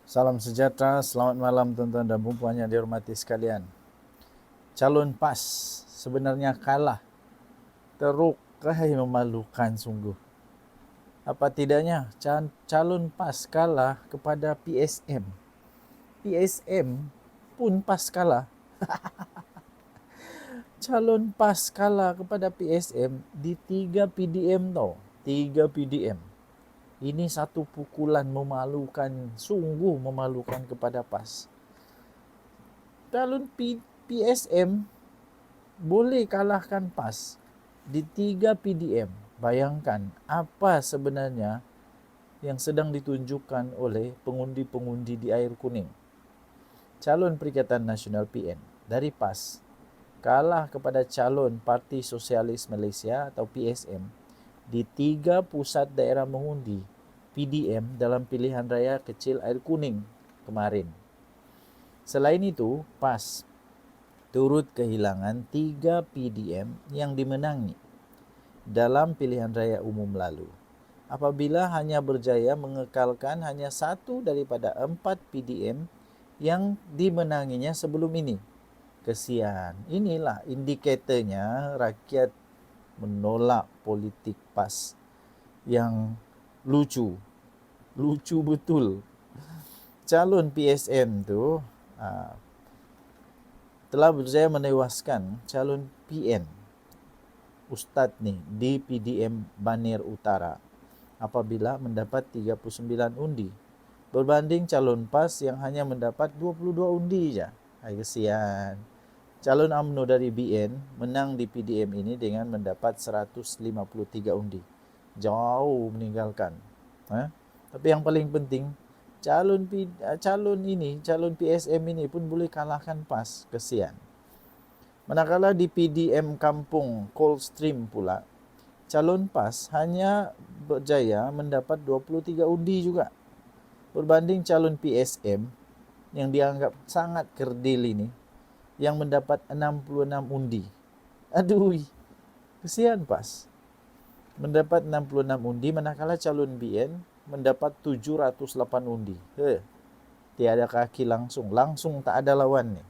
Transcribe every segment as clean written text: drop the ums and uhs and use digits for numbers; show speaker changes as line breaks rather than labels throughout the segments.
Salam sejahtera, selamat malam tuan-tuan dan puan yang dihormati sekalian. Calon PAS sebenarnya kalah, teruk, memalukan sungguh. Apa tidaknya calon PAS kalah kepada PSM. PSM pun PAS kalah. Calon PAS kalah kepada PSM di 3 PDM tau. 3 PDM. Ini satu pukulan memalukan, sungguh memalukan kepada PAS. Calon PSM boleh kalahkan PAS di 3 PDM. Bayangkan apa sebenarnya yang sedang ditunjukkan oleh pengundi-pengundi di air kuning. Calon Perikatan Nasional PN dari PAS kalah kepada calon Parti Sosialis Malaysia atau PSM di 3 pusat daerah mengundi PDM dalam pilihan raya kecil air kuning kemarin. Selain itu, PAS turut kehilangan 3 PDM yang dimenangi dalam pilihan raya umum lalu. Apabila hanya berjaya mengekalkan hanya satu daripada 4 PDM yang dimenanginya sebelum ini. Kesian. Inilah indikatornya rakyat menolak politik PAS yang lucu. Lucu betul. Calon PSM tu telah berjaya menewaskan calon PN Ustaz ni di PDM Banir Utara apabila mendapat 39 undi berbanding calon PAS yang hanya mendapat 22 undi saja. Hai kesian. Calon UMNO dari BN menang di PDM ini dengan mendapat 153 undi. Jauh meninggalkan. Tapi yang paling penting calon PSM ini pun boleh kalahkan PAS. Kesian. Manakala di PDM Kampung Coldstream pula, calon PAS hanya berjaya mendapat 23 undi juga. Berbanding calon PSM yang dianggap sangat kerdil ini, yang mendapat 66 undi. Aduh, kesian PAS. Mendapat 66 undi, manakala calon BN mendapat 708 undi. Tiada kaki langsung tak ada lawan ni.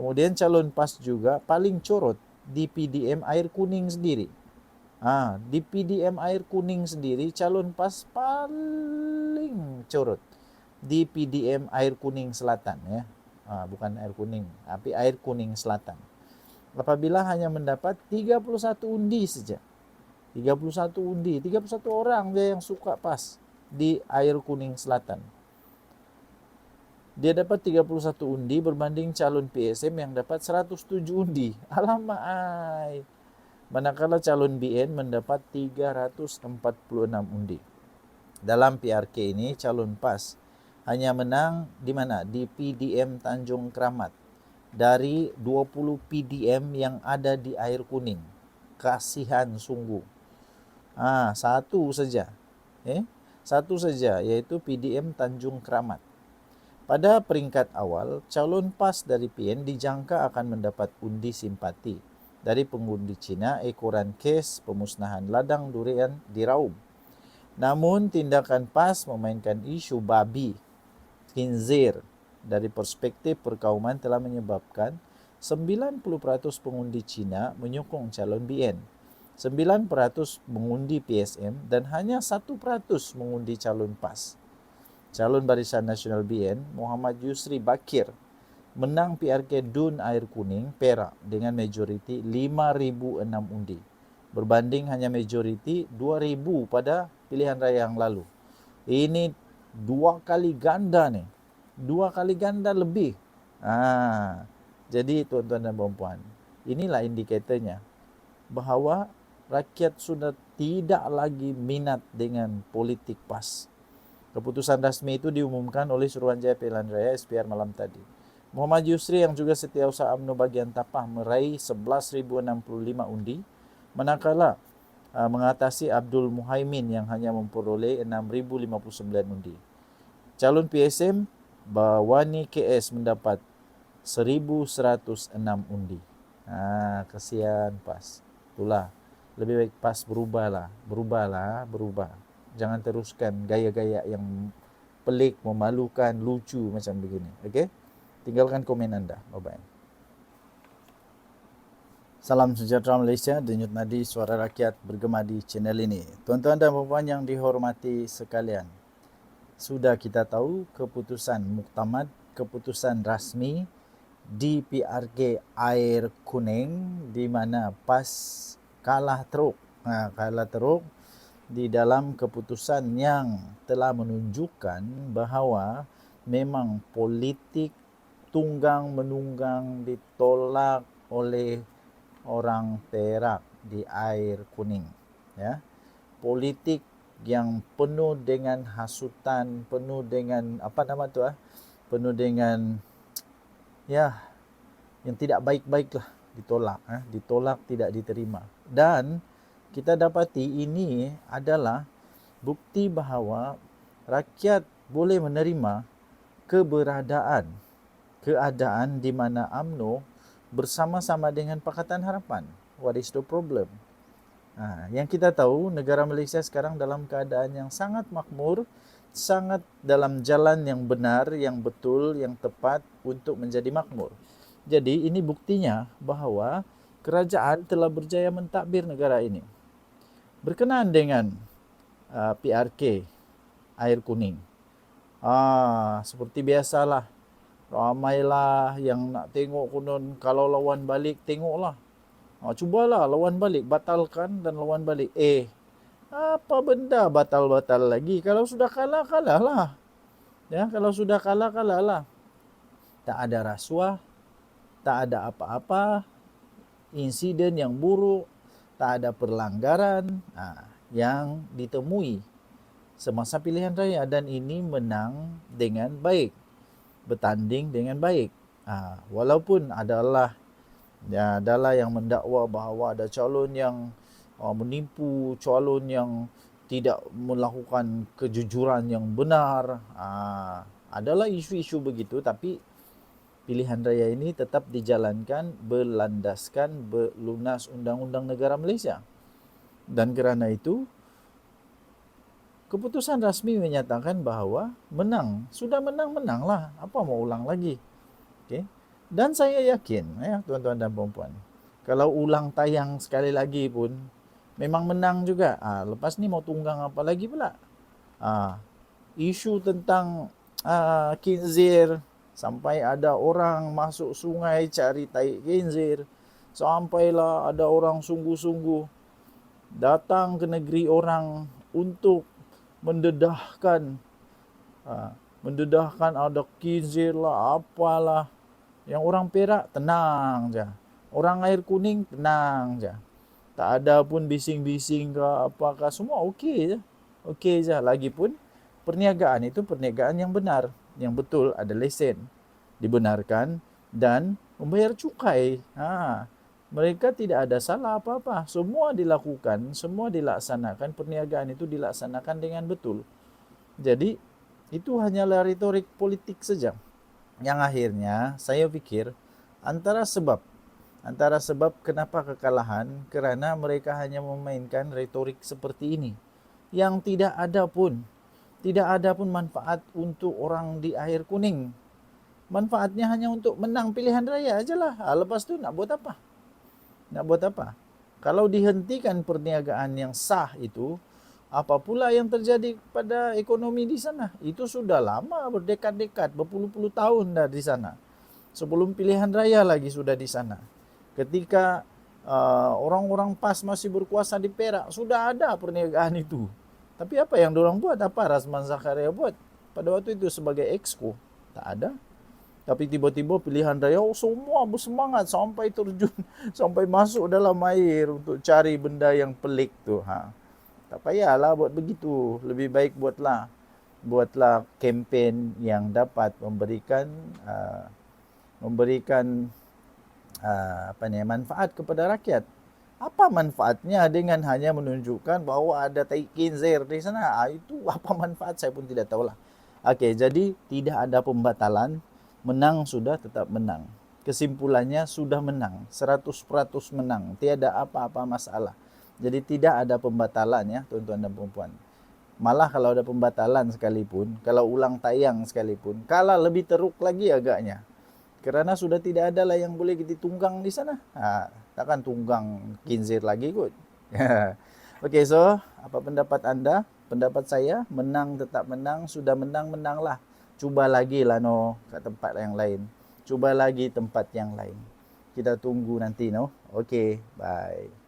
Kemudian calon PAS juga paling corot di PDM Air Kuning sendiri. Di PDM Air Kuning sendiri calon PAS paling corot di PDM Air Kuning Selatan ya. Bukan Air Kuning, tapi Air Kuning Selatan. Apabila hanya mendapat 31 undi saja. 31 undi, 31 orang dia yang suka PAS di Air Kuning Selatan. Dia dapat 31 undi berbanding calon PSM yang dapat 107 undi. Alamak ai. Manakala calon BN mendapat 346 undi. Dalam PRK ini calon PAS hanya menang di mana? Di PDM Tanjung Kramat. Dari 20 PDM yang ada di Air Kuning. Kasihan sungguh. Satu saja. Satu saja, yaitu PDM Tanjung Kramat. Pada peringkat awal, calon PAS dari PN dijangka akan mendapat undi simpati dari pengundi Cina ekoran kes pemusnahan ladang durian di Raub. Namun tindakan PAS memainkan isu babi, khinzir dari perspektif perkauman telah menyebabkan 90% pengundi Cina menyokong calon BN, 9% mengundi PSM dan hanya 1% mengundi calon PAS. Calon Barisan Nasional BN, Muhammad Yusri Bakir, menang PRK Dun Air Kuning, Perak dengan majoriti 5,006 undi. Berbanding hanya majoriti 2,000 pada pilihan raya yang lalu. Ini 2 kali ganda nih. 2 kali ganda lebih. Jadi tuan-tuan dan puan-puan, inilah indikatornya bahawa rakyat sudah tidak lagi minat dengan politik PAS. Keputusan rasmi itu diumumkan oleh Suruhanjaya Pilihan Raya SPR malam tadi. Muhammad Yusri yang juga Setiausaha UMNO bagian Tapah meraih 11,065 undi, manakala mengatasi Abdul Muhaimin yang hanya memperoleh 6,059 undi. Calon PSM Bawani KS mendapat 1,106 undi. Kesian PAS. Itulah, lebih baik PAS berubah. Jangan teruskan gaya-gaya yang pelik, memalukan, lucu macam begini. Okey? Tinggalkan komen anda. Bye-bye. Salam sejahtera Malaysia, Denyut Nadi Suara Rakyat bergema di channel ini. Tuan-tuan dan puan yang dihormati sekalian, sudah kita tahu keputusan muktamad, keputusan rasmi di PRK Air Kuning di mana PAS kalah teruk. Kalah teruk di dalam keputusan yang telah menunjukkan bahawa memang politik tunggang menunggang ditolak oleh orang Perak di Air Kuning, ya. Politik yang penuh dengan hasutan, penuh dengan penuh dengan ya yang tidak baik-baiklah, ditolak, tidak diterima. Dan kita dapati ini adalah bukti bahawa rakyat boleh menerima keadaan di mana UMNO bersama-sama dengan Pakatan Harapan. What is the problem? Yang kita tahu negara Malaysia sekarang dalam keadaan yang sangat makmur, sangat dalam jalan yang benar, yang betul, yang tepat untuk menjadi makmur. Jadi ini buktinya bahawa kerajaan telah berjaya mentadbir negara ini. Berkenaan dengan PRK Air Kuning, seperti biasalah, ramailah yang nak tengok konon kalau lawan balik, tengoklah. Cubalah lawan balik, batalkan dan lawan balik. Apa benda batal-batal lagi? Kalau sudah kalah, kalahlah. Ya, kalau sudah kalah, kalahlah. Tak ada rasuah, tak ada apa-apa, insiden yang buruk, tak ada perlanggaran yang ditemui semasa pilihan raya, dan ini menang dengan baik, bertanding dengan baik. Walaupun adalah yang mendakwa bahawa ada calon yang menipu, calon yang tidak melakukan kejujuran yang benar. Adalah isu-isu begitu, tapi pilihan raya ini tetap dijalankan berlandaskan berlunas Undang-Undang Negara Malaysia. Dan kerana itu, keputusan rasmi menyatakan bahawa menang. Sudah menanglah. Apa mau ulang lagi? Okay? Dan saya yakin, tuan-tuan dan puan-puan, kalau ulang tayang sekali lagi pun, memang menang juga. Lepas ni mau tunggang apa lagi pula? Isu tentang khinzir, sampai ada orang masuk sungai cari tai khinzir, sampailah ada orang sungguh-sungguh datang ke negeri orang untuk mendedahkan ada khinzir lah, apalah. Yang orang Perak tenang je, orang Air Kuning tenang je, tak ada pun bising-bising ke apakah, semua okey je. Lagipun perniagaan itu perniagaan yang benar, yang betul, ada lesen, dibenarkan dan membayar cukai. Mereka tidak ada salah apa-apa. Semua dilakukan, semua dilaksanakan, perniagaan itu dilaksanakan dengan betul. Jadi itu hanyalah retorik politik saja. Yang akhirnya saya fikir antara sebab kenapa kekalahan, kerana mereka hanya memainkan retorik seperti ini yang tidak ada pun manfaat untuk orang di Air Kuning. Manfaatnya hanya untuk menang pilihan raya ajalah. Lepas tu nak buat apa? Kalau dihentikan perniagaan yang sah itu, apa pula yang terjadi pada ekonomi di sana? Itu sudah lama, berdekat-dekat, berpuluh-puluh tahun dah di sana. Sebelum pilihan raya lagi sudah di sana. Ketika orang-orang PAS masih berkuasa di Perak, sudah ada perniagaan itu. Tapi apa yang diorang buat? Apa Razman Zakaria buat? Pada waktu itu sebagai exco, tak ada. Tapi tiba-tiba pilihan raya, semua bersemangat sampai terjun, sampai masuk dalam air untuk cari benda yang pelik tu. Tak payahlah buat begitu. Lebih baik buatlah kempen yang dapat memberikan manfaat kepada rakyat. Apa manfaatnya dengan hanya menunjukkan bahawa ada tai khinzir di sana? Itu apa manfaat, saya pun tidak tahulah. Okey, jadi tidak ada pembatalan. Menang sudah tetap menang. Kesimpulannya sudah menang, 100% menang. Tiada apa-apa masalah. Jadi tidak ada pembatalan, ya tuan-tuan dan puan-puan. Malah kalau ada pembatalan sekalipun, kalau ulang tayang sekalipun, kalah lebih teruk lagi agaknya. Karena sudah tidak ada lah yang boleh kita tunggang di sana. Takkan tunggang kinzir lagi kot. Oke, so apa pendapat Anda? Pendapat saya, menang tetap menang, sudah menang, menanglah. Coba lagi lah no, ke tempat yang lain. Coba lagi tempat yang lain. Kita tunggu nanti no. Oke, bye.